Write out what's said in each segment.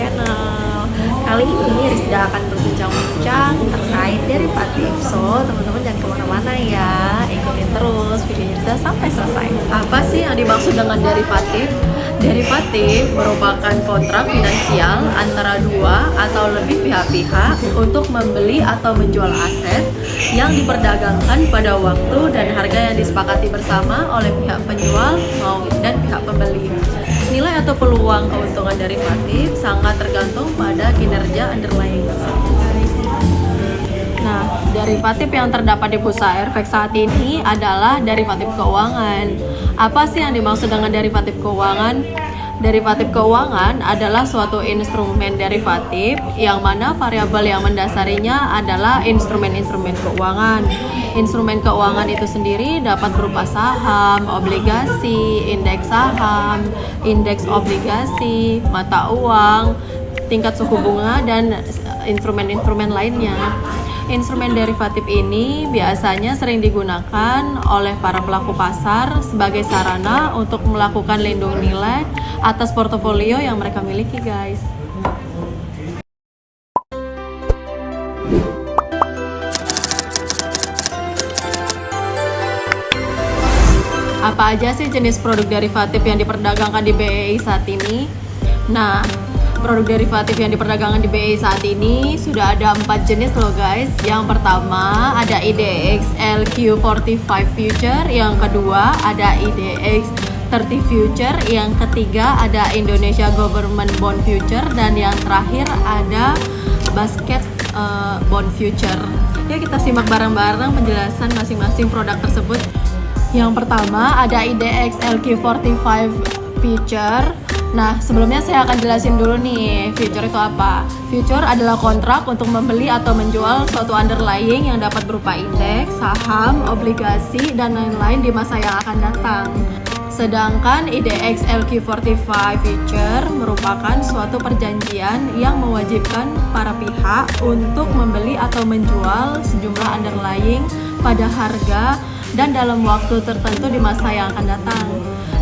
channel. Kali ini Rizda akan berbincang-bincang terkait derivatif. So, teman-teman jangan kemana-mana ya, ikutin terus videonya Rizda sampai selesai. Apa sih yang dimaksud dengan derivatif? Derivatif merupakan kontrak finansial antara dua atau lebih pihak-pihak untuk membeli atau menjual aset yang diperdagangkan pada waktu dan harga yang disepakati bersama oleh pihak penjual dan pihak pembeli. Nilai atau peluang keuntungan derivatif sangat tergantung pada kinerja underlying. Nah, derivatif yang terdapat di bursa efek saat ini adalah derivatif keuangan. Apa sih yang dimaksud dengan derivatif keuangan? Derivatif keuangan adalah suatu instrumen derivatif yang mana variabel yang mendasarinya adalah instrumen-instrumen keuangan. Instrumen keuangan itu sendiri dapat berupa saham, obligasi, indeks saham, indeks obligasi, mata uang, tingkat suku bunga, dan instrumen-instrumen lainnya. Instrumen derivatif ini biasanya sering digunakan oleh para pelaku pasar sebagai sarana untuk melakukan lindung nilai atas portofolio yang mereka miliki, guys. Apa aja sih jenis produk derivatif yang diperdagangkan di BEI saat ini? Nah, produk derivatif yang diperdagangkan di BEI saat ini sudah ada 4 jenis loh, guys. Yang pertama ada IDX LQ45 Future, yang kedua ada IDX 30 Future, yang ketiga ada Indonesia Government Bond Future, dan yang terakhir ada Basket Bond Future. Yuk kita simak bareng-bareng penjelasan masing-masing produk tersebut. Yang pertama ada IDX LQ45 Future. Nah, sebelumnya saya akan jelasin dulu nih, future itu apa. Future adalah kontrak untuk membeli atau menjual suatu underlying yang dapat berupa indeks, saham, obligasi, dan lain-lain di masa yang akan datang. Sedangkan IDX LQ45 Future merupakan suatu perjanjian yang mewajibkan para pihak untuk membeli atau menjual sejumlah underlying pada harga dan dalam waktu tertentu di masa yang akan datang.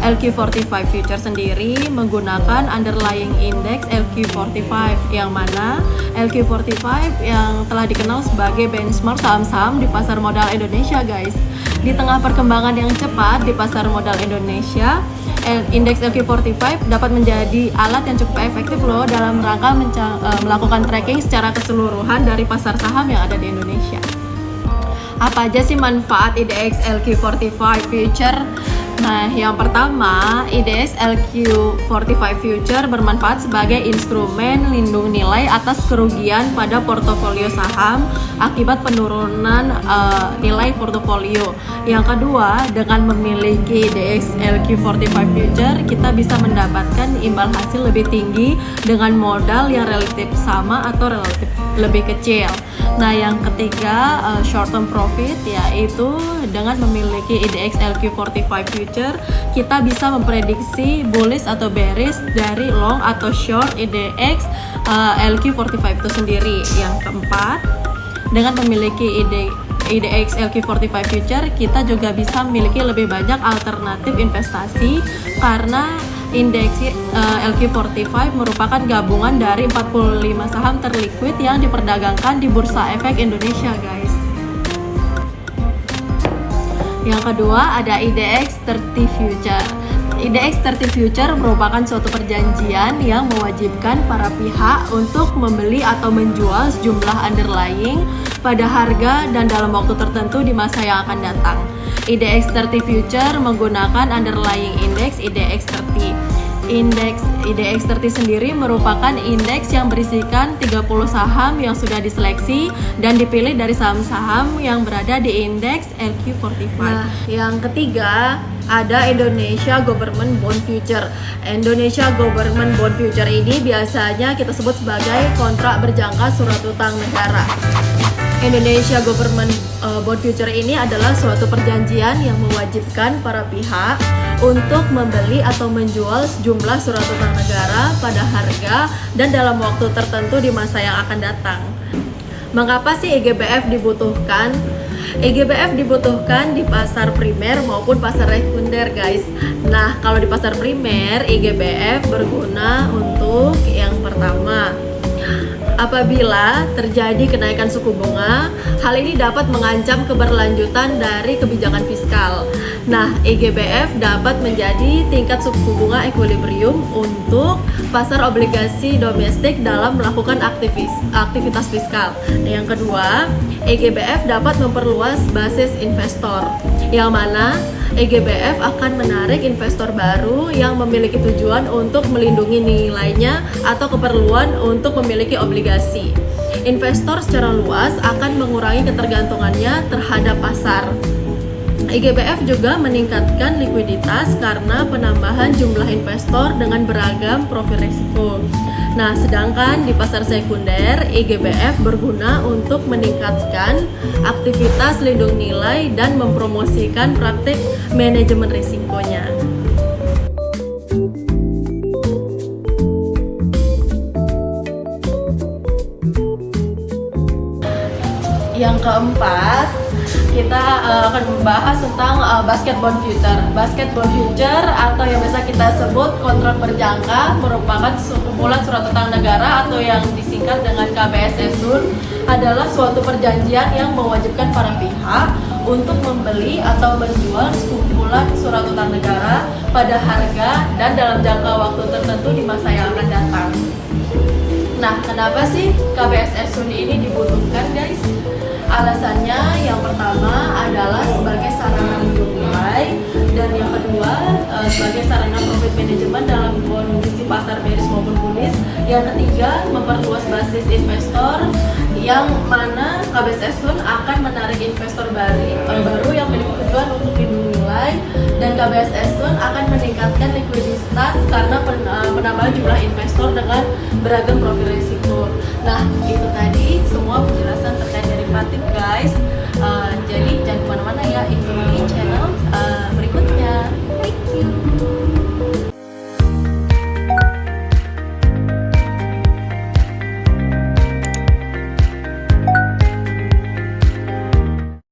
LQ45 Future sendiri menggunakan underlying index LQ45, yang mana LQ45 yang telah dikenal sebagai benchmark saham-saham di pasar modal Indonesia, guys. Di tengah perkembangan yang cepat di pasar modal Indonesia, indeks LQ45 dapat menjadi alat yang cukup efektif loh dalam rangka melakukan tracking secara keseluruhan dari pasar saham yang ada di Indonesia. Apa aja sih manfaat IDX LQ45 Future? Nah, yang pertama, IDX LQ45 Future bermanfaat sebagai instrumen lindung nilai atas kerugian pada portofolio saham akibat penurunan nilai portofolio. Yang kedua, dengan memiliki IDX LQ45 Future, kita bisa mendapatkan imbal hasil lebih tinggi dengan modal yang relatif sama atau relatif lebih kecil. Nah, yang ketiga, short term profit, yaitu dengan memiliki IDX LQ45 Future, kita bisa memprediksi bullish atau bearish dari long atau short IDX LQ45 itu sendiri. Yang keempat, dengan memiliki IDX LQ45 Future, kita juga bisa memiliki lebih banyak alternatif investasi karena indeks LQ45 merupakan gabungan dari 45 saham terliquid yang diperdagangkan di Bursa Efek Indonesia, guys. Yang kedua ada IDX 30 Future. IDX 30 Future merupakan suatu perjanjian yang mewajibkan para pihak untuk membeli atau menjual sejumlah underlying pada harga dan dalam waktu tertentu di masa yang akan datang. IDX 30 Future menggunakan underlying index IDX 30. Indeks IDX 30 sendiri merupakan indeks yang berisikan 30 saham yang sudah diseleksi dan dipilih dari saham-saham yang berada di indeks LQ45. Nah, yang ketiga ada Indonesia Government Bond Future. Indonesia Government Bond Future ini biasanya kita sebut sebagai kontrak berjangka surat utang negara. Indonesia Government Bond Future ini adalah suatu perjanjian yang mewajibkan para pihak untuk membeli atau menjual sejumlah surat utang negara pada harga dan dalam waktu tertentu di masa yang akan datang. Mengapa sih IGBF dibutuhkan? IGBF dibutuhkan di pasar primer maupun pasar sekunder, guys. Nah, kalau di pasar primer, IGBF berguna untuk yang pertama, Apabila terjadi kenaikan suku bunga, hal ini dapat mengancam keberlanjutan dari kebijakan fiskal. Nah, EGBF dapat menjadi tingkat suku bunga equilibrium untuk pasar obligasi domestik dalam melakukan aktivitas fiskal. Nah, yang kedua, EGBF dapat memperluas basis investor, yang mana EGBF akan menarik investor baru yang memiliki tujuan untuk melindungi nilainya atau keperluan untuk memiliki obligasi. Investor secara luas akan mengurangi ketergantungannya terhadap pasar. EGBF juga meningkatkan likuiditas karena penambahan jumlah investor dengan beragam profil risiko. Nah, sedangkan di pasar sekunder, EGBF berguna untuk meningkatkan aktivitas lindung nilai dan mempromosikan praktik manajemen risikonya. Yang keempat, kita akan membahas tentang basket bond future. Basket bond future atau yang biasa kita sebut kontrak berjangka merupakan kumpulan surat utang negara atau yang disingkat dengan KBS-SUN adalah suatu perjanjian yang mewajibkan para pihak untuk membeli atau menjual sekumpulan surat utang negara pada harga dan dalam jangka waktu tertentu di masa yang akan datang. Nah, kenapa sih KBS-SUN ini dibutuhkan, guys? Alasannya yang pertama adalah sebagai sarana lindung nilai, dan yang kedua sebagai sarana profit management dalam kondisi pasar bearish maupun bullish. Yang ketiga, memperluas basis investor, yang mana KBS-SUN akan menarik investor baru yang memiliki tujuan untuk lindung nilai, dan KBS-SUN akan meningkatkan likuiditas karena penambahan jumlah investor dengan beragam profil risiko. Nah, itu tadi